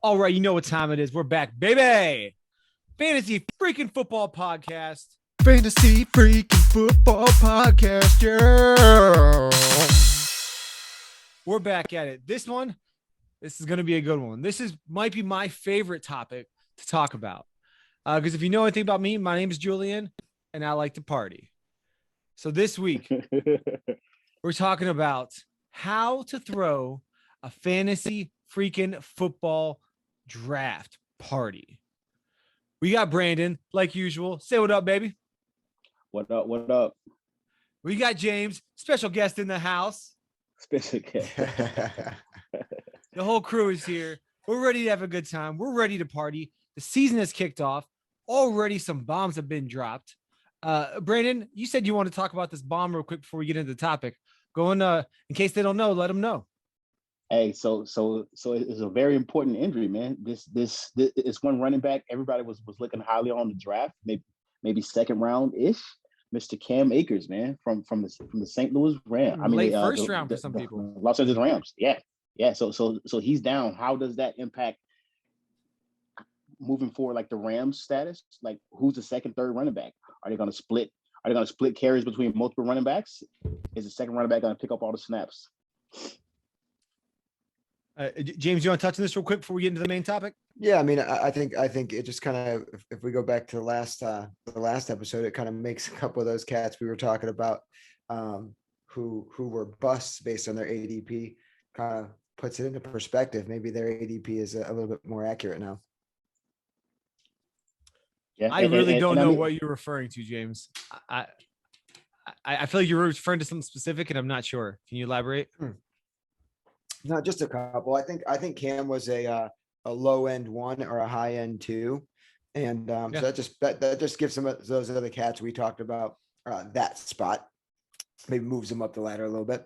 All right, you know what time it is. We're back, baby. Fantasy freaking football podcast. Fantasy freaking football podcast, yeah. We're back at it. This is going to be a good one. Might be my favorite topic to talk about. Because if you know anything about me, my name is Julian, and I like to party. So this week, we're talking about how to throw a fantasy freaking football draft party. We got Brandon, like usual. Say what up, baby. What up? What up? We got James, special guest in the house. Special guest. The whole crew is here. We're ready to have a good time. We're ready to party. The season has kicked off. Already some bombs have been dropped. Brandon, you said you want to talk about this bomb real quick before we get into the topic. In case they don't know, let them know. Hey, so it's a very important injury, man. This is one running back everybody was looking highly on the draft, maybe second round ish. Mr. Cam Akers, man, from the St. Louis Rams. Late first round for some people. Los Angeles Rams. Yeah. So he's down. How does that impact moving forward, like the Rams status? Like, who's the second, third running back? Are they going to split? Are they going to split carries between multiple running backs? Is the second running back going to pick up all the snaps? James, you want to touch on this real quick before we get into the main topic? Yeah, I mean, I think it just kind of, if we go back to the last episode, it kind of makes a couple of those cats we were talking about, who were busts based on their ADP, kind of puts it into perspective. Maybe their ADP is a little bit more accurate now. Yeah, I really don't know what you're referring to, James. I feel like you're referring to something specific, and I'm not sure. Can you elaborate? No, just a couple. I think Cam was a low end 1 or a high end 2, and so that just gives some of those other cats we talked about that spot. Maybe moves them up the ladder a little bit.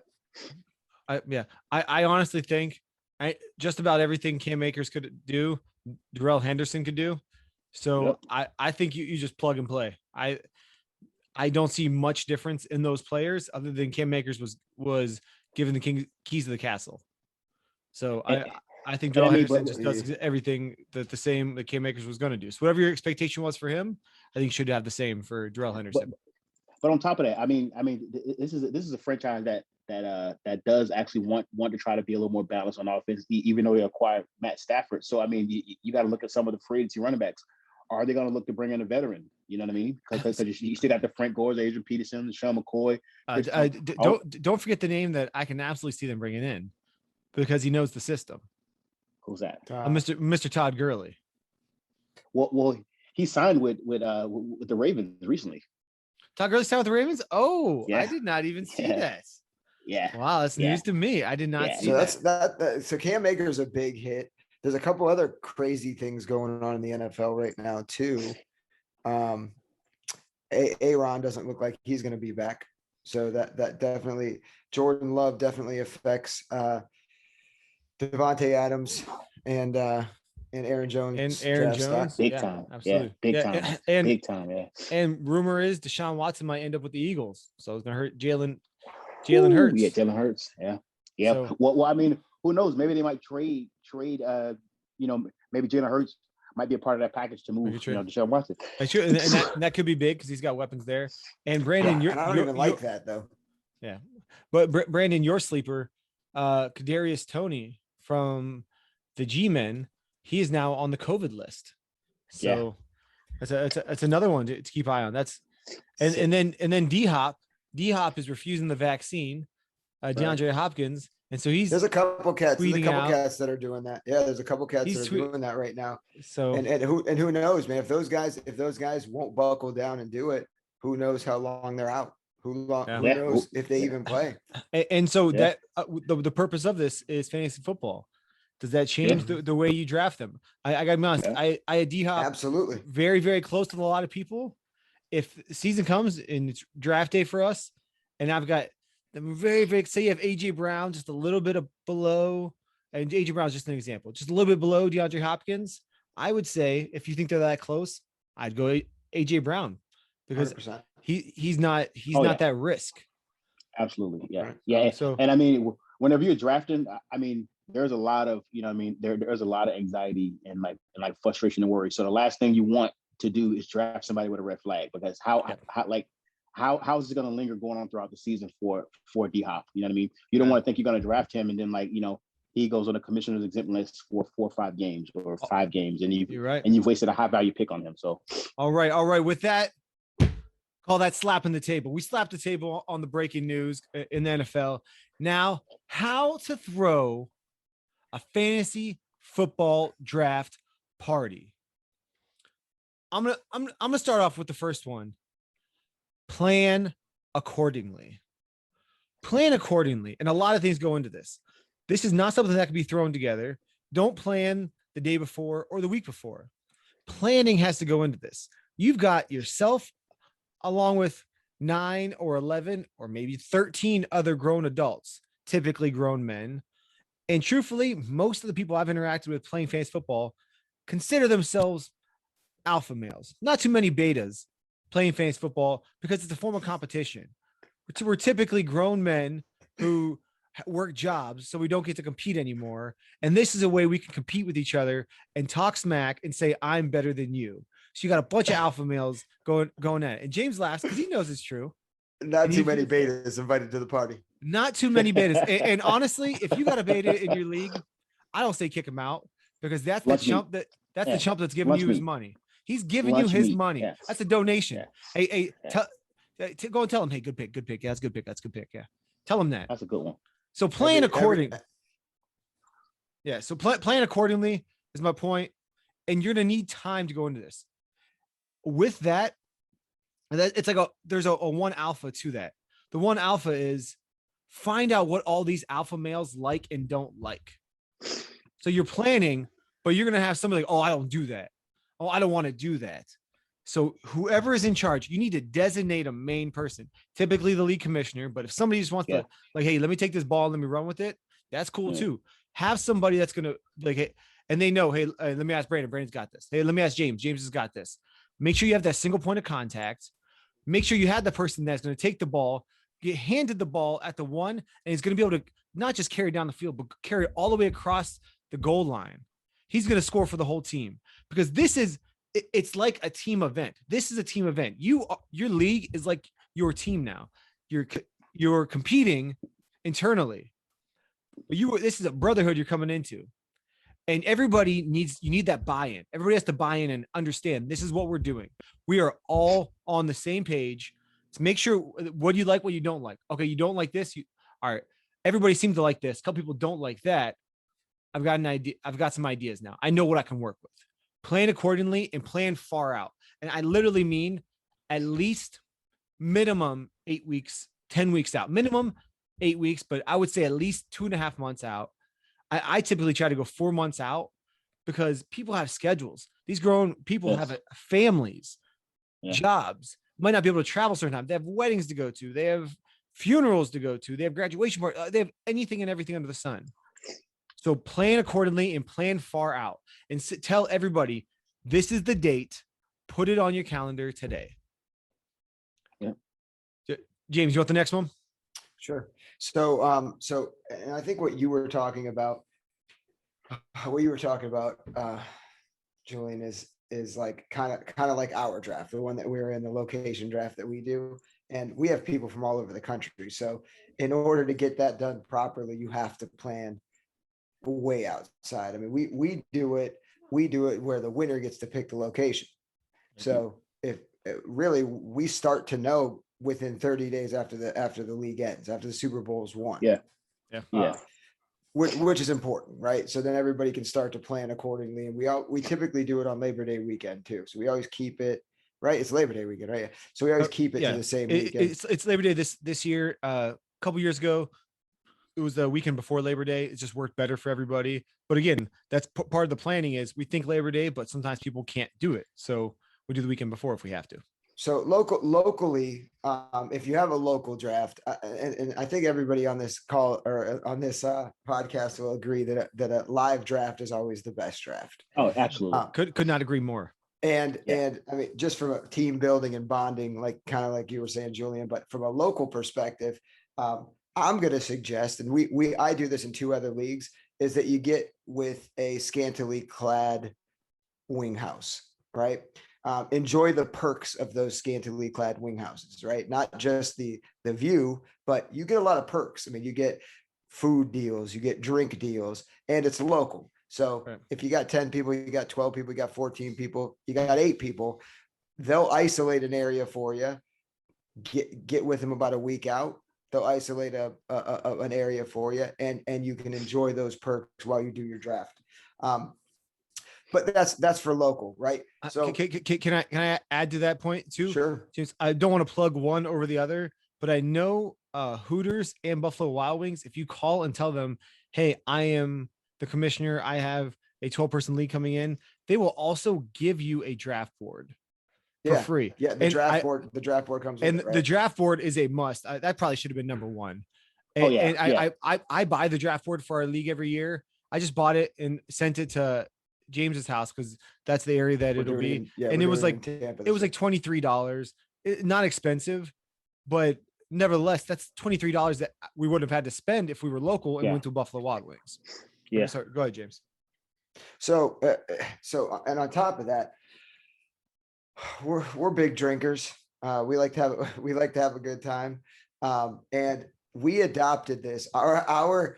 I honestly think just about everything Cam Akers could do, Darrell Henderson could do. So yep. I think you just plug and play. I don't see much difference in those players other than Cam Akers was given the keys to the castle. So I think Darrell Henderson just does everything the same that Cam Akers was going to do. So whatever your expectation was for him, I think you should have the same for Darrell Henderson. But on top of that, I mean, this is a franchise that does actually want to try to be a little more balanced on offense, even though they acquired Matt Stafford. So I mean, you got to look at some of the free agency running backs. Are they going to look to bring in a veteran? You know what I mean? Because you still got the Frank Gores, Adrian Peterson, Sean McCoy. Don't forget the name that I can absolutely see them bringing in because he knows the system. Who's that? Mr. Todd Gurley. Well, he signed with the Ravens recently. Todd Gurley signed with the Ravens? Oh, yeah. I did not even see that. Yeah. Wow, that's news to me. I did not see that. So Cam Akers is a big hit. There's a couple other crazy things going on in the NFL right now too. Aaron doesn't look like he's going to be back, so that definitely Jordan Love definitely affects Devontae Adams and Aaron Jones. Big time, absolutely, big time, big time. Yeah. And rumor is Deshaun Watson might end up with the Eagles, so it's going to hurt Jalen Hurts. Yeah, Jalen Hurts. Yeah. So, well, I mean, who knows? Maybe they might trade. Maybe Jalen Hurts might be a part of that package to move. Deshaun Watson. And that could be big because he's got weapons there. And Brandon, I don't even like that though. Yeah, but Brandon, your sleeper, Kadarius Toney from the G-Men, he is now on the COVID list. So that's another one to keep eye on. And then D-Hop is refusing the vaccine. DeAndre Hopkins. And so there's a couple cats that are doing that. Yeah, there's a couple cats that are doing that right now. So and who knows, man? If those guys won't buckle down and do it, who knows how long they're out? Who knows if they even play? And so that the purpose of this is fantasy football. Does that change the way you draft them? I got to be honest. I had D-Hop absolutely very, very close to a lot of people. If the season comes and it's draft day for us, and I've got them very, very, say you have AJ Brown just a little bit below, and AJ Brown is just an example, just a little bit below DeAndre Hopkins. I would say if you think they're that close, I'd go AJ Brown because 100%. he's not that risk. Absolutely, yeah. So, and I mean, whenever you're drafting, I mean, there's a lot of, there's a lot of anxiety and like frustration and worry. So the last thing you want to do is draft somebody with a red flag, because how is it going to linger going on throughout the season for D-Hop? You know what I mean? You don't want to think you're going to draft him and then he goes on a commissioner's exempt list for 4 or 5 games or 5 games, and you're right, and you've wasted a high value pick on him. So all right. With that, call that slapping the table. We slapped the table on the breaking news in the NFL. Now, how to throw a fantasy football draft party. I'm gonna start off with the first one. Plan accordingly. Plan accordingly, and a lot of things go into this. This is not something that can be thrown together. Don't plan the day before or the week before. Planning has to go into this. You've got yourself along with 9 or 11 or maybe 13 other grown adults, typically grown men. And truthfully, most of the people I've interacted with playing fantasy football consider themselves alpha males. Not too many betas playing fantasy football because it's a form of competition. We're typically grown men who work jobs, so we don't get to compete anymore. And this is a way we can compete with each other and talk smack and say, I'm better than you. So you got a bunch of alpha males going at it. And James laughs because he knows it's true. Not too many betas invited to the party. Not too many betas. And honestly, if you got a beta in your league, I don't say kick him out, because that's the chump the chump that's giving you his money. He's giving you his money. Yes. That's a donation. Yeah. Hey, go and tell him, hey, good pick. Yeah, that's a good pick. Yeah. Tell him that. That's a good one. So plan accordingly. Yeah. So plan accordingly is my point. And you're going to need time to go into this. With that, it's like there's a one alpha to that. The one alpha is find out what all these alpha males like and don't like. So you're planning, but you're going to have somebody like, oh, I don't do that. Oh, I don't want to do that. So whoever is in charge, you need to designate a main person, typically the league commissioner. But if somebody just wants to like, hey, let me take this ball, let me run with it, that's cool too. Have somebody that's going to like, hey, and they know, hey, let me ask Brandon. Brandon's got this. Hey, let me ask James. James has got this. Make sure you have that single point of contact. Make sure you have the person that's going to take the ball, get handed the ball at the one, and he's going to be able to not just carry down the field, but carry it all the way across the goal line. He's going to score for the whole team, because it's like a team event. This is a team event. Your league is like your team now. You're competing internally, but this is a brotherhood you're coming into. And you need that buy-in. Everybody has to buy in and understand this is what we're doing. We are all on the same page to make sure what you like, what you don't like. Okay, you don't like this. All right. Everybody seems to like this. A couple people don't like that. I've got an idea. I've got some ideas now. I know what I can work with. Plan accordingly and plan far out. And I literally mean at least minimum 8 weeks, 10 weeks out. Minimum 8 weeks, but I would say at least 2.5 months out. I typically try to go 4 months out, because people have schedules. These grown people have families, jobs, might not be able to travel certain times. They have weddings to go to. They have funerals to go to. They have graduation parties. They have anything and everything under the sun. So plan accordingly and plan far out, and tell everybody, this is the date. Put it on your calendar today. Yeah. James, you want the next one? Sure. So, and I think what you were talking about, Julian, is like kind of like our draft, the one that we're in, the location draft that we do. And we have people from all over the country. So in order to get that done properly, you have to plan way outside. I mean, we do it where the winner gets to pick the location. So if really we start to know within 30 days after the league ends, after the Super Bowl is won. Which is important, right? So then everybody can start to plan accordingly. And we typically do it on Labor Day weekend too. So we always keep it, right? It's Labor Day weekend, right? So we always keep it to the same weekend. It's Labor Day this year. A couple years ago, it was the weekend before Labor Day. It just worked better for everybody. But again, that's part of the planning is we think Labor Day, but sometimes people can't do it. So we do the weekend before if we have to. So locally, if you have a local draft, and I think everybody on this call or on this podcast will agree that a live draft is always the best draft. Oh, absolutely. Could not agree more. And I mean, just from a team building and bonding, like kind of like you were saying, Julian, but from a local perspective, I'm going to suggest, and I do this in 2 other leagues, is that you get with a scantily clad wing house, right? Enjoy the perks of those scantily clad wing houses, right? Not just the view, but you get a lot of perks. I mean, you get food deals, you get drink deals, and it's local. So Right. if you got 10 people, you got 12 people, you got 14 people, you got 8 people, they'll isolate an area for you. Get with them about a week out. They'll isolate an area for you, and you can enjoy those perks while you do your draft. But that's for local, right? So can I add to that point too? sure. James, I don't want to plug one over the other, but I know Hooters and Buffalo Wild Wings, if you call and tell them, hey, I am the commissioner, I have a 12-person league coming in, they will also give you a draft board for free. Yeah, the draft board comes with and it, right? the draft board is a must. That probably should have been number one. And, I buy the draft board for our league every year. I just bought it and sent it to James's house because that's the area that it'll be. And it was like $23. Not expensive, but nevertheless, that's $23 that we wouldn't have had to spend if we were local and went to Buffalo Wild Wings. Yeah. Sorry, go ahead, James. So and on top of that, we're big drinkers. We like to have a good time. And we adopted this. Our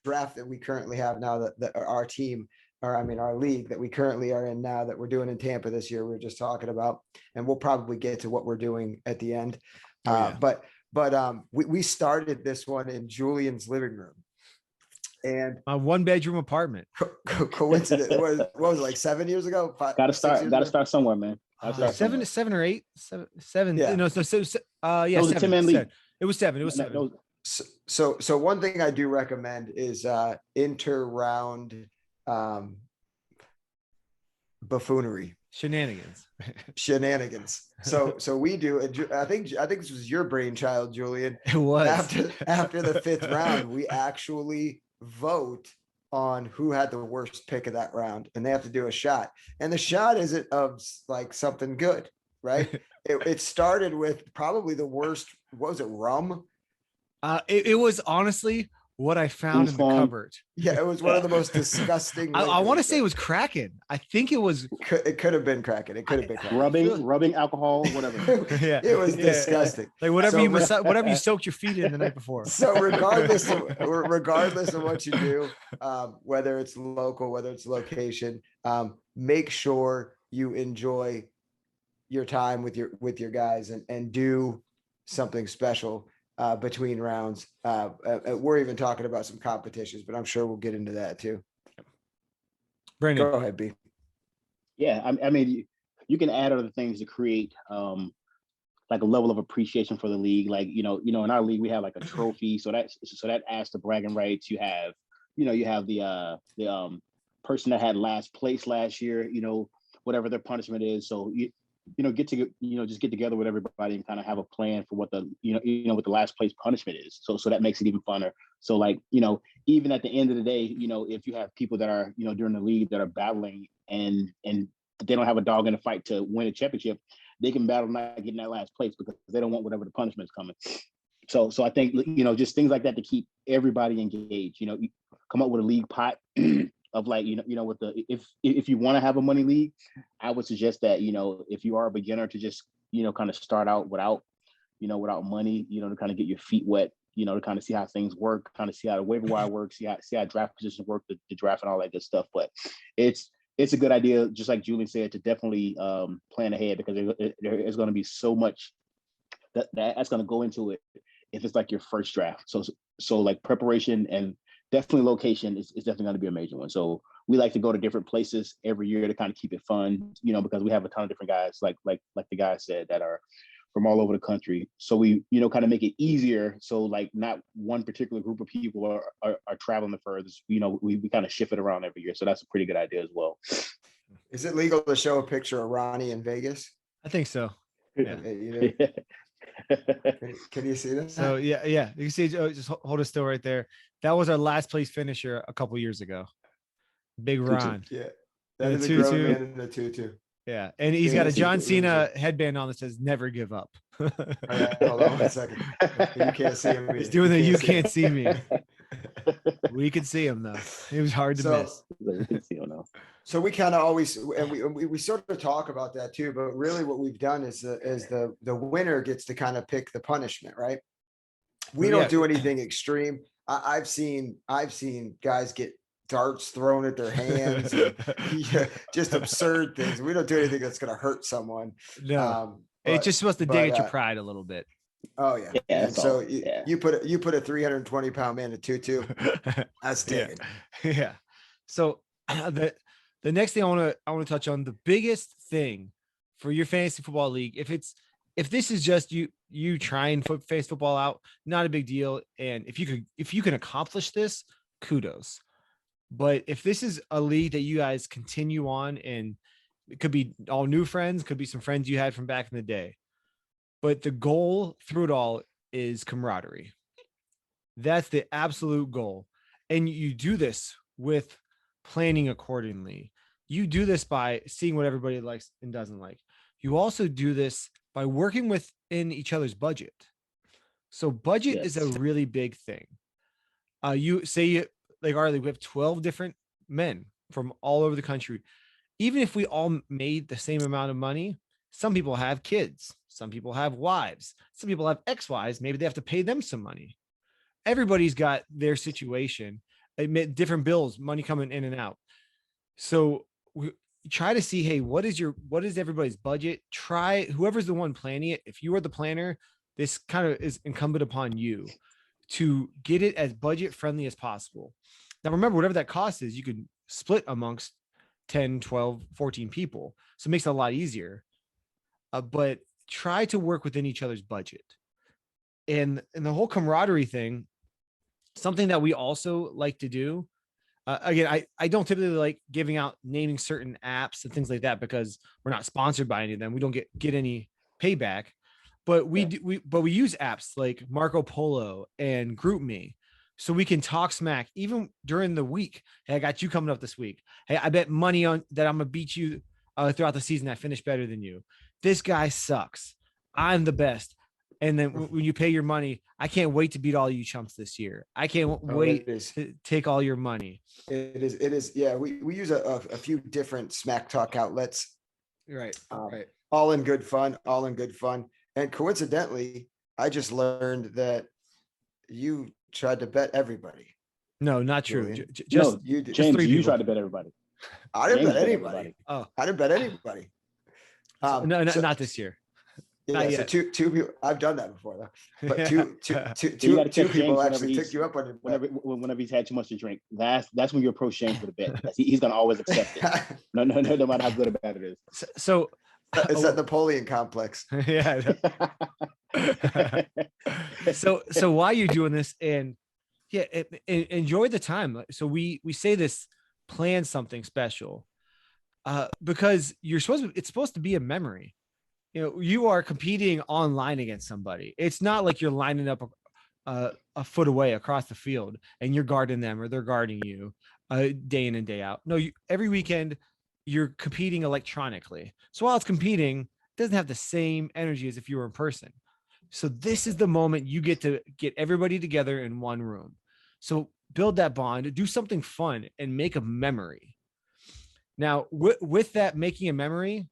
draft that we currently have now, that our team, or I mean our league that we currently are in now, that we're doing in Tampa this year, we were just talking about, and we'll probably get to what we're doing at the end. But we started this one in Julian's living room. And a 1-bedroom apartment. Coincidence. What was it, like 7 years ago? Gotta start somewhere, man. Seven or eight. Seven. Yeah. No, so yeah, it was a 10-man league. It was 7. It was 7. So one thing I do recommend is inter-round buffoonery. Shenanigans. So we do, and I think this was your brainchild, Julian. It was. After the 5th round, we actually vote on who had the worst pick of that round, and they have to do a shot. And the shot isn't of like something good, right? It started with probably the worst. What was it? Rum. It was honestly what I found in the cupboard. Yeah, it was one of the most disgusting. I want to say it was Kraken. I think it was. It could have been Kraken. It could have been Kraken. Rubbing alcohol, whatever. Yeah, it was disgusting. Like whatever you soaked your feet in the night before. So regardless of what you do, whether it's local, whether it's location, make sure you enjoy your time with your guys and do something special between rounds. We're even talking about some competitions, but I'm sure we'll get into that too. Brandon, go ahead, B. Yeah, I mean, you can add other things to create like a level of appreciation for the league. Like, you know, in our league we have like a trophy, so that adds to bragging rights. You have the person that had last place last year, whatever their punishment is. So just get together with everybody and kind of have a plan for what the what the last place punishment is. So that makes it even funner. So like, even at the end of the day, if you have people that are, during the league that are battling and they don't have a dog in the fight to win a championship, they can battle not getting that last place because they don't want whatever the punishment is coming. So I think, just things like that to keep everybody engaged, come up with a league pot of like, with the, if you want to have a money league, I would suggest that, if you are a beginner, to just, kind of start out without money, to kind of get your feet wet, to kind of see how things work, kind of see how the waiver wire works, see how draft positions work, the draft and all that good stuff. But it's a good idea, just like Julian said, to definitely plan ahead, because there is going to be so much that's going to go into it if it's like your first draft. So like preparation and definitely location is definitely going to be a major one. So we like to go to different places every year to kind of keep it fun, because we have a ton of different guys, like the guy said, that are from all over the country. So we, kind of make it easier. So like not one particular group of people are traveling the furthest, we kind of shift it around every year. So that's a pretty good idea as well. Is it legal to show a picture of Ronnie in Vegas? I think so. Yeah. Can you see this? So yeah. You can see, just hold it still right there. That was our last place finisher a couple years ago. Big Ron. Yeah. That is a grown man in the tutu. Yeah. And he's got a John Cena headband on that says "Never give up." Hold on 1 second. You can't see him. He's doing the "You can't see me." We could see him though. It was hard to miss. You can see him now. So we kind of always, and we sort of talk about that too, but really what we've done is the winner gets to kind of pick the punishment, right? We Yeah. don't do anything extreme. I've seen guys get darts thrown at their hands, and, just absurd things. We don't do anything that's going to hurt someone. No, it's just supposed to dig at your pride a little bit. Oh yeah. Yeah. And so you put a 320-pound man at 2-2. That's digging. Yeah. So the next thing I want to touch on, the biggest thing for your fantasy football league, if this is just you trying fantasy football out, not a big deal. And if you can accomplish this, kudos. But if this is a league that you guys continue on, and it could be all new friends, could be some friends you had from back in the day, but the goal through it all is camaraderie. That's the absolute goal. And you do this with planning accordingly. You do this by seeing what everybody likes and doesn't like. You also do this by working within each other's budget. So budget is a really big thing. You say, like our league, we have 12 different men from all over the country. Even if we all made the same amount of money, some people have kids, some people have wives, some people have ex-wives. Maybe they have to pay them some money. Everybody's got their situation, different bills, money coming in and out. So we try to see, hey, what is everybody's budget? Try whoever's the one planning it. If you are the planner, this kind of is incumbent upon you to get it as budget friendly as possible. Now, remember, whatever that cost is, you can split amongst 10, 12, 14 people. So it makes it a lot easier. But try to work within each other's budget. And the whole camaraderie thing, something that we also like to do. Again, I don't typically like giving out naming certain apps and things like that because we're not sponsored by any of them. We don't get any payback, but we use apps like Marco Polo and GroupMe, so we can talk smack even during the week. Hey, I got you coming up this week. Hey, I bet money on that I'm gonna beat you throughout the season. I finished better than you. This guy sucks. I'm the best. And then when you pay your money, I can't wait to beat all you chumps this year. I can't wait to take all your money. It is. Yeah. We use a few different smack talk outlets. Right. Right. All in good fun. And coincidentally, I just learned that you tried to bet everybody. No, not true. Just you did. James, you tried to bet everybody. I didn't bet anybody. Oh, I didn't bet anybody. No, not this year. Yeah, so two people. I've done that before though. But two people actually took you up on it. Whenever he's had too much to drink, that's when you approach James for the bet. He's gonna always accept it. No matter how good or bad it is. So it's that Napoleon complex. Yeah. So while you're doing this, and enjoy the time. So we say this, plan something special, because it's supposed to be a memory. You know, you are competing online against somebody. It's not like you're lining up a foot away across the field and you're guarding them or they're guarding you day in and day out. No, every weekend you're competing electronically. So while it's competing, it doesn't have the same energy as if you were in person. So this is the moment you get to get everybody together in one room. So build that bond, do something fun, and make a memory. Now, with that, making a memory,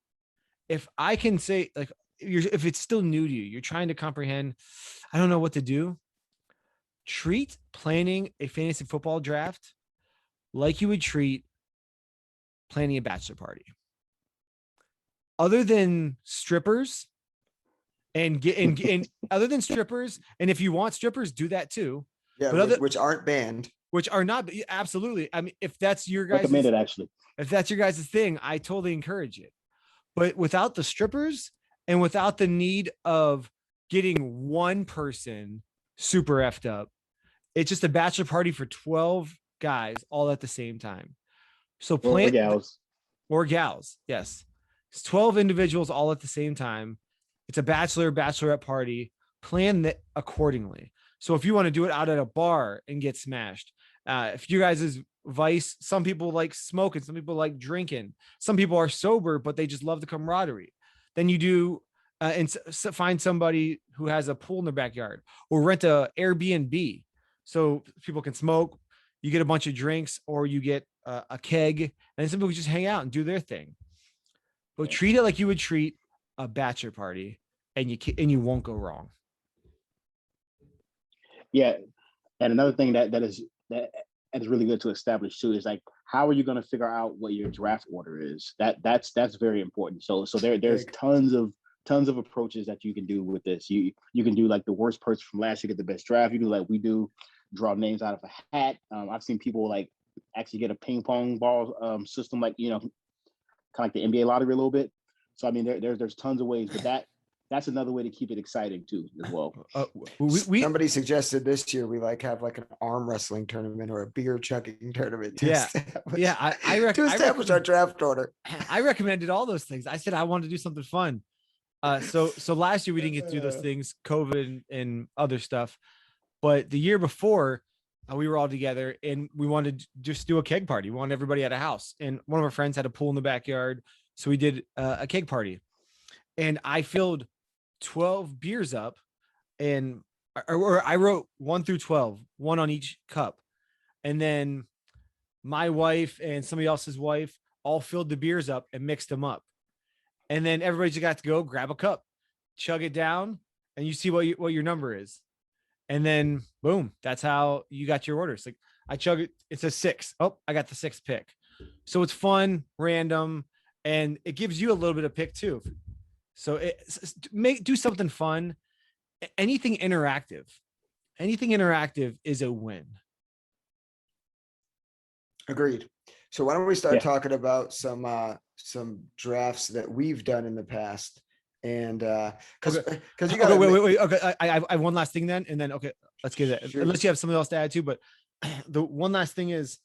if I can say, like, if it's still new to you, you're trying to comprehend, I don't know what to do, treat planning a fantasy football draft like you would treat planning a bachelor party. Other than strippers and other than strippers, and if you want strippers, do that too. Yeah, but which aren't banned. Which are not, absolutely. I mean, if that's your guys' recommended, actually. If that's your guys' thing, I totally encourage it. But without the strippers and without the need of getting one person super effed up, it's just a bachelor party for 12 guys all at the same time. So or gals. Yes. It's 12 individuals all at the same time. It's a bachelorette party. Plan that accordingly. So if you want to do it out at a bar and get smashed, if you guys' vice, some people like smoking, some people like drinking, some people are sober, but they just love the camaraderie. Then you do and find somebody who has a pool in their backyard, or rent a Airbnb so people can smoke, you get a bunch of drinks, or you get a keg, and some people just hang out and do their thing. But treat it like you would treat a bachelor party, and you won't go wrong. Yeah, and another thing that is really good to establish too is like, how are you going to figure out what your draft order is? That's very important. So there's tons of approaches that you can do with this. You can do like the worst person from last year get the best draft. You can do like we do, draw names out of a hat. I've seen people like actually get a ping pong ball system, like, you know, kind of like the NBA lottery a little bit. So I mean, there's tons of ways, but that's another way to keep it exciting too, as well. Somebody suggested this year we like have like an arm wrestling tournament or a beer chugging tournament. To establish our draft order. I recommended all those things. I said I wanted to do something fun. So last year we didn't get to do those things, COVID and other stuff. But the year before, we were all together and we wanted to just do a keg party. We wanted everybody at a house, and one of our friends had a pool in the backyard, so we did a keg party. And I filled 12 beers up, and or I wrote 1 through 12, one on each cup. And then my wife and somebody else's wife all filled the beers up and mixed them up. And then everybody just got to go grab a cup, chug it down, and you see what your number is. And then boom, that's how you got your orders. Like I chug it, it's a 6. Oh, I got the 6th pick. So it's fun, random, and it gives you a little bit of pick too. So do something fun. Anything interactive is a win. Agreed. So why don't we start talking about some drafts that we've done in the past? And because you got wait. Okay, I have one last thing then, and then let's get it. Sure. Unless you have something else to add too, but the one last thing is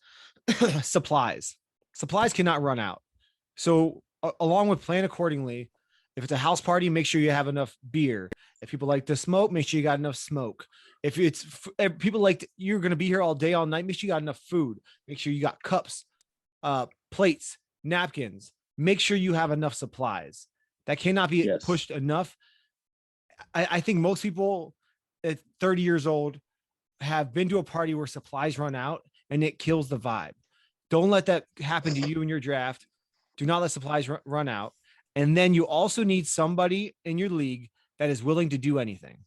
supplies. Supplies cannot run out. So along with plan accordingly. If it's a house party, make sure you have enough beer. If people like to smoke, make sure you got enough smoke. If it's people like you're going to be here all day, all night, make sure you got enough food. Make sure you got cups, plates, napkins. Make sure you have enough supplies. That cannot be pushed enough. I think most people at 30 years old have been to a party where supplies run out and it kills the vibe. Don't let that happen to you in your draft. Do not let supplies run out. And then you also need somebody in your league that is willing to do anything.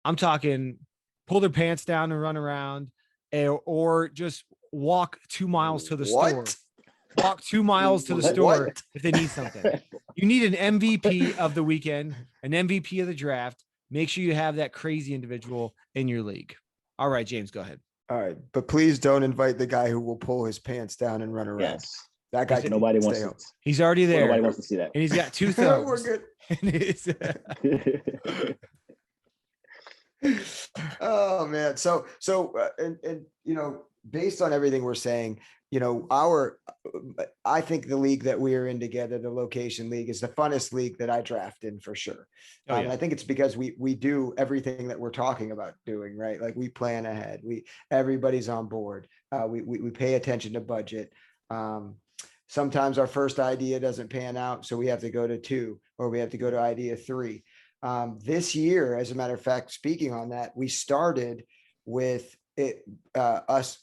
I'm talking pull their pants down and run around, or just walk 2 miles to the store. Walk 2 miles to the store if they need something. You need an MVP of the weekend, an MVP of the draft. Make sure you have that crazy individual in your league. All right, James, go ahead. All right, but please don't invite the guy who will pull his pants down and run around. Yes. That guy, nobody wants to. He's already there. Nobody wants to see that. And he's got 2 thumbs. We're good. Oh man. So, and you know, based on everything we're saying, you know, I think the league that we are in together, the location league, is the funnest league that I draft in for sure. I think it's because we do everything that we're talking about doing, right? Like we plan ahead. Everybody's on board. We pay attention to budget. Sometimes our first idea doesn't pan out, so we have to go to 2, or we have to go to idea 3. This year, as a matter of fact, speaking on that, we started with us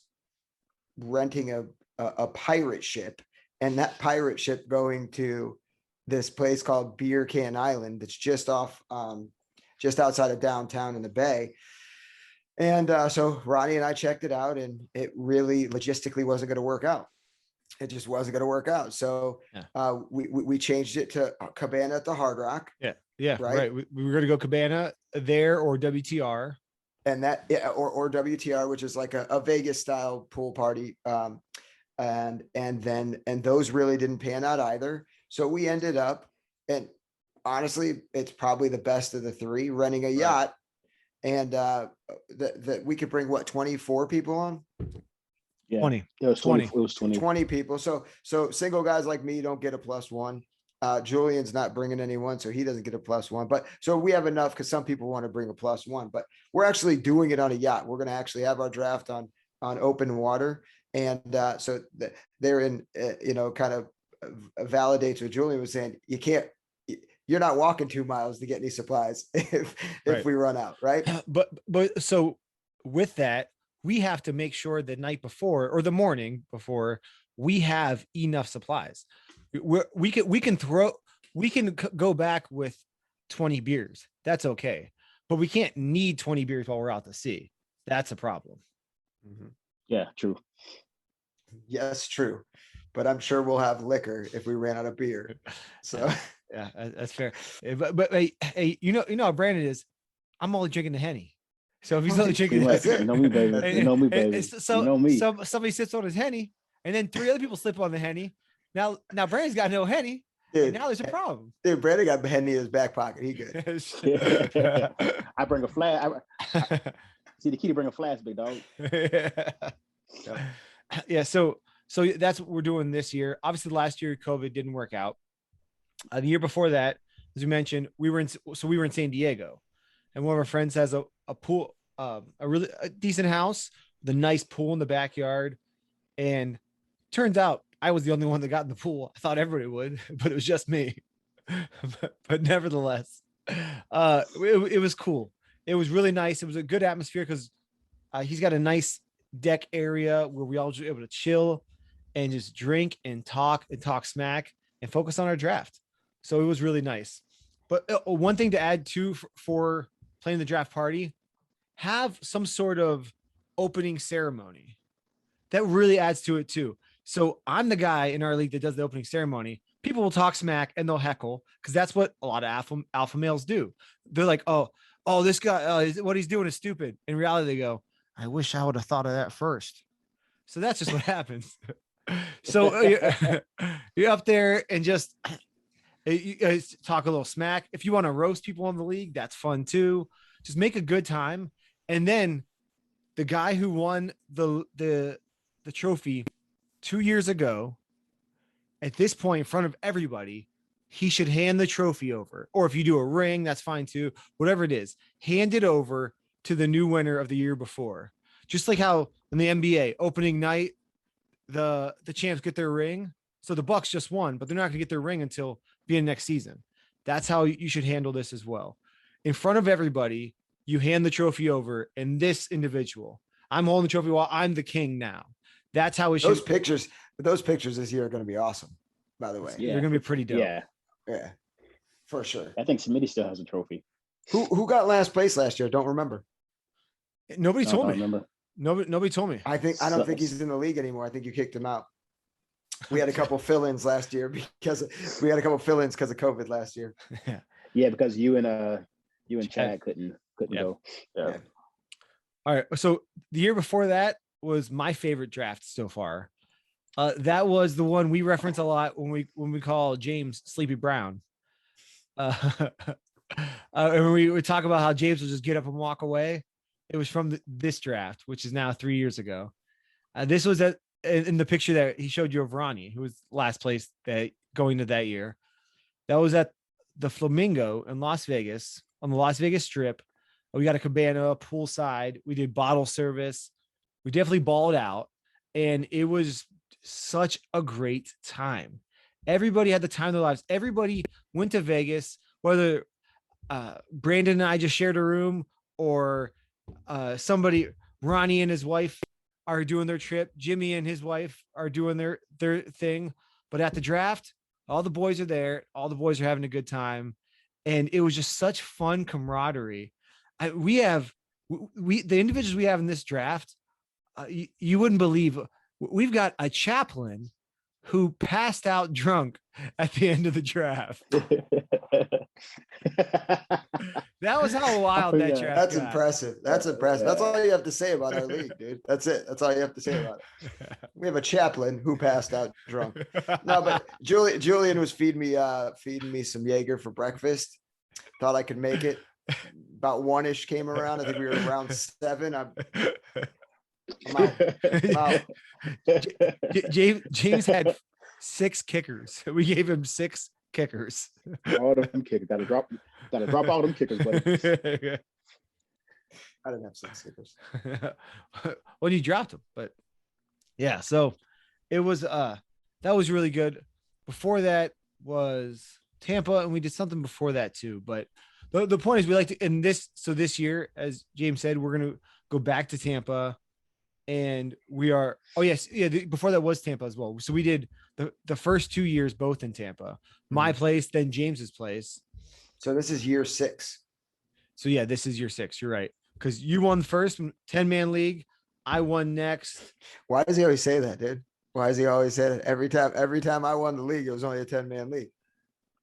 renting a pirate ship, and that pirate ship going to this place called Beer Can Island that's just outside of downtown in the Bay. And so Ronnie and I checked it out, and it really logistically wasn't going to work out. It just wasn't going to work out. So we changed it to Cabana at the Hard Rock. Yeah. Right. We were going to go Cabana there or WTR. And that, or WTR, which is like a Vegas style pool party. And those really didn't pan out either. So we ended up, and honestly, it's probably the best of the 3, renting a yacht. And that we could bring 24 people on. Yeah. 20. It was 20. It was 20 people. So single guys like me don't get a +1. Julian's not bringing anyone, so he doesn't get a +1. But so we have enough, because some people want to bring a +1. But we're actually doing it on a yacht. We're going to actually have our draft on open water, and so they're in, kind of validates what Julian was saying. You're not walking 2 miles to get any supplies if we run out, right? But so with that, we have to make sure the night before or the morning before we have enough supplies. We can go back with 20 beers. That's okay. But we can't need 20 beers while we're out to sea. That's a problem. Mhm. Yeah, true. Yes, true. But I'm sure we'll have liquor if we ran out of beer. So Yeah, that's fair. But hey, you know how Brandon is. I'm only drinking the Henny. So if he's only drinking, That's it. You know me, baby. That's You know me, baby. and so You know me. somebody sips on his Henny, and then 3 other people slip on the Henny. Now Brandon's got no Henny, and now there's a problem. Dude, Brandon got Henny in his back pocket. He good. I bring a flask. See, the key to bring a flask, big dog. Yeah, so that's what we're doing this year. Obviously, last year COVID didn't work out. The year before that, as we mentioned, we were in San Diego, and one of our friends has a pool, a decent house with a nice pool in the backyard. And turns out I was the only one that got in the pool. I thought everybody would, but it was just me. but nevertheless, it was cool. It was really nice. It was a good atmosphere because he's got a nice deck area where we all just able to chill and just drink and talk smack and focus on our draft. So it was really nice. But one thing to add too for playing the draft party, have some sort of opening ceremony. That really adds to it too. So I'm the guy in our league that does the opening ceremony. People will talk smack and they'll heckle because that's what a lot of alpha males do. They're like, oh, this guy, what he's doing is stupid. In reality, they go, I wish I would have thought of that first. So that's just what happens. So you're up there and just you guys talk a little smack. If you want to roast people in the league, that's fun too. Just make a good time. And then the guy who won the trophy 2 years ago, at this point in front of everybody, he should hand the trophy over. Or if you do a ring, that's fine too. Whatever it is, hand it over to the new winner of the year before. Just like how in the NBA opening night, the champs get their ring. So the Bucks just won, but they're not going to get their ring until the end of next season. That's how you should handle this as well. In front of everybody, you hand the trophy over, and this individual, I'm holding the trophy while I'm the king now. That's how we should. Those pictures this year are going to be awesome, by the way. Yeah. They're going to be pretty dope. Yeah, for sure. I think Smitty still has a trophy. Who got last place last year? Don't remember. Nobody told me. Remember. Nobody told me. I don't think he's in the league anymore. I think you kicked him out. We had a couple fill-ins last year because of COVID last year. Yeah, because you and Chad couldn't go. Yeah. All right. So the year before that was my favorite draft so far. That was the one we reference a lot when we call James Sleepy Brown. And we talk about how James will just get up and walk away. It was from this draft, which is now 3 years ago. This was in the picture that he showed you of Ronnie, who was last place going to that year. That was at the Flamingo in Las Vegas on the Las Vegas Strip. We got a cabana poolside. We did bottle service. We definitely balled out, and it was such a great time. Everybody had the time of their lives. Everybody went to Vegas, whether Brandon and I just shared a room or Ronnie and his wife are doing their trip. Jimmy and his wife are doing their thing. But at the draft, all the boys are there. All the boys are having a good time. And it was just such fun camaraderie. The individuals we have in this draft, you wouldn't believe. We've got a chaplain who passed out drunk at the end of the draft. That was how wild that draft That's got. impressive. That's impressive. That's all you have to say about our league, dude. That's it. That's all you have to say about it. We have a chaplain who passed out drunk. No, but Julian was feeding me some Jaeger for breakfast. Thought I could make it. About 1-ish came around. I think we were around 7. I'm out. James had 6 kickers. We gave him 6 kickers. All them kickers. Gotta drop all them kickers, buddy. I didn't have 6 kickers. Well, you dropped them, but yeah. So it was that was really good. Before that was Tampa, and we did something before that too. But the point is, we like to this year, as James said, we're gonna go back to Tampa. and we are. Oh yes, yeah. Before that was Tampa as well. So we did the first 2 years both in Tampa. My place, then James's place. So this is year 6. So yeah, this is year 6. You're right, because you won first 10-man league. I won next. Why does he always say that, dude? Why does he always say that every time I won the league, it was only a 10-man league?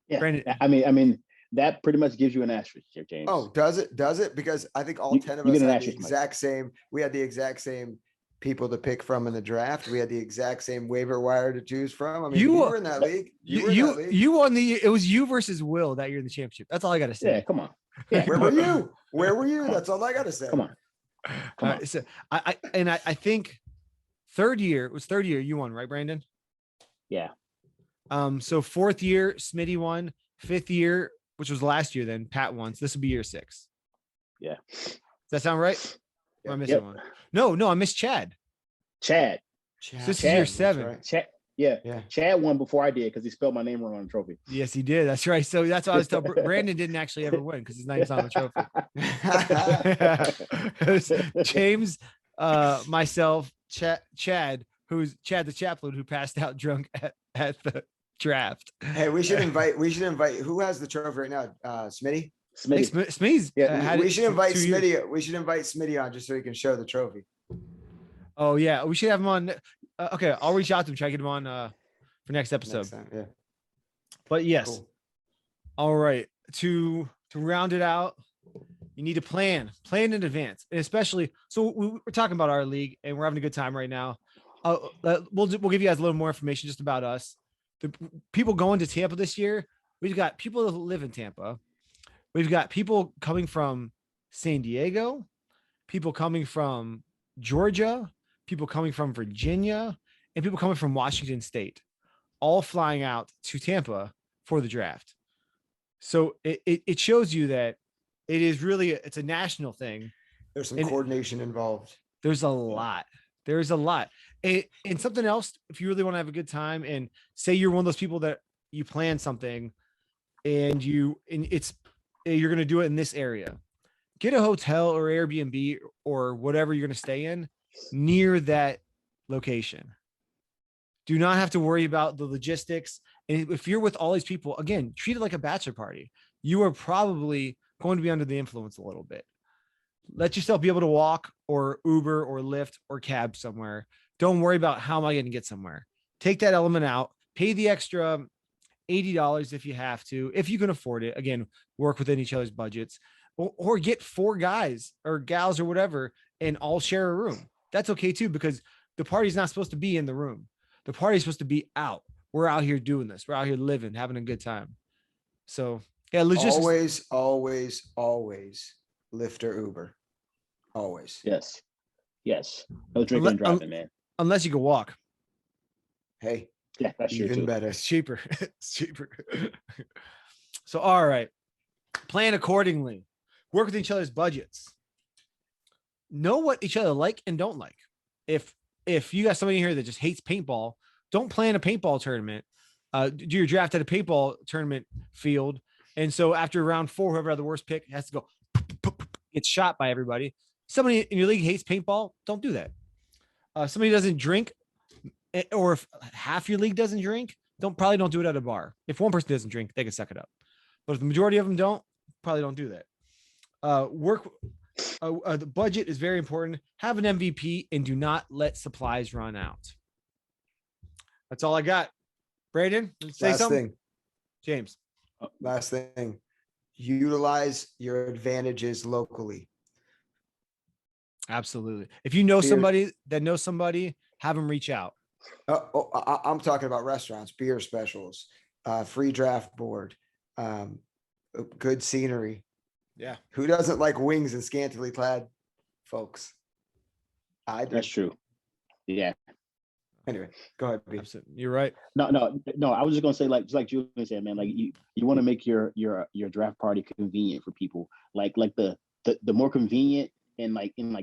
Yeah, Brandon, I mean that pretty much gives you an asterisk here, James. Oh, does it? Does it? Because I think all 10 of you us get an had the asterisk, Mike. exact same. We had the exact same people to pick from in the draft. We had the exact same waiver wire to choose from. I mean, you were in that league. You won the. It was you versus Will that year in the championship. That's all I got to say. Yeah, come on. Yeah, Where were you? Where were you? That's all I got to say. Come on. So I think third year you won, right, Brandon? Yeah. So 4th year Smitty won. 5th year, which was last year, then Pat won. So this would be year 6. Yeah. Does that sound right? Or am I missing Yep. one? No, I missed Chad. Chad. So this is year 7. Right. Chad. Yeah. Yeah. Chad won before I did because he spelled my name wrong on the trophy. Yes, he did. That's right. So that's why I was telling Brandon didn't actually ever win because his name's on the trophy. James, myself, Chad, who's Chad the chaplain who passed out drunk at the draft. Hey, we should invite. Who has the trophy right now? Smitty. Smitty's had We should invite 2 years. Smitty. We should invite Smitty on just so he can show the trophy. Oh yeah, we should have him on. Okay, I'll reach out to him, try to get him on for next episode. Next time, yeah. But yes, Cool. All right. To round it out, you need to plan in advance, and especially. So we're talking about our league, and we're having a good time right now. We'll give you guys a little more information just about us. The people going to Tampa this year. We've got people that live in Tampa. We've got people coming from San Diego, people coming from Georgia, people coming from Virginia, and people coming from Washington State, all flying out to Tampa for the draft. So it shows you that it is really, it's a national thing. There's some coordination involved. There's a lot. There's a lot. And something else, if you really want to have a good time and say you're one of those people that you plan something and you're going to do it in this area, get a hotel or Airbnb or whatever you're going to stay in near that location. Do not have to worry about the logistics. And if you're with all these people, again, treat it like a bachelor party. You are probably going to be under the influence a little bit. Let yourself be able to walk or Uber or Lyft or cab somewhere. Don't worry about how am I going to get somewhere. Take that element out. Pay the extra $80 if you have to, if you can afford it. Again, work within each other's budgets, or get 4 guys or gals or whatever and all share a room. That's okay too, because the party's not supposed to be in the room. The party's supposed to be out. We're out here doing this. We're out here living, having a good time. So yeah, logistics. Always Lyft or Uber. Always. Yes. No drinking and driving, man. Unless you can walk. Hey. Yeah, that's true even too. better. It's cheaper. It's cheaper. So, all right. Plan accordingly. Work with each other's budgets. Know what each other like and don't like. If you got somebody here that just hates paintball, don't plan a paintball tournament. Do your draft at a paintball tournament field. And so after round 4, whoever had the worst pick has to go gets shot by everybody. Somebody in your league hates paintball. Don't do that. Somebody doesn't drink, or if half your league doesn't drink, don't do it at a bar. If one person doesn't drink, they can suck it up. But if the majority of them don't, probably don't do that. The budget is very important. Have an MVP and do not let supplies run out. That's all I got. Brandon, say Last something. thing. James. Last thing. Utilize your advantages locally. Absolutely. If you know somebody that knows somebody, have them reach out. I'm talking about restaurants, beer specials, free draft board, good scenery. Yeah. Who doesn't like wings and scantily clad folks? I do. That's true. Yeah. Anyway, go ahead, B. You're right. No. I was just gonna say, just like Julian said, man. Like you want to make your draft party convenient for people. Like the more convenient and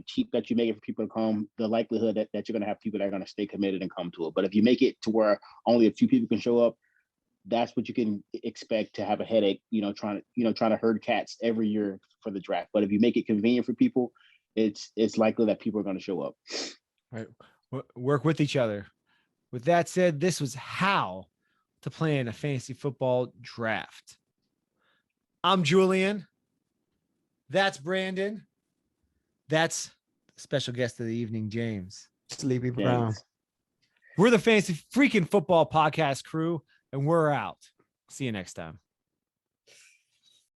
cheap that you make it for people to come, the likelihood that you're gonna have people that are gonna stay committed and come to it. But if you make it to where only a few people can show up, that's what you can expect to have a headache. Trying to herd cats every year for the draft. But if you make it convenient for people, it's likely that people are gonna show up. Right. Work with each other. With that said, this was how to plan a fantasy football draft. I'm Julian. That's Brandon. That's special guest of the evening, James. Sleepy Brown. James. We're the Fantasy Freaking Football Podcast crew, and we're out. See you next time.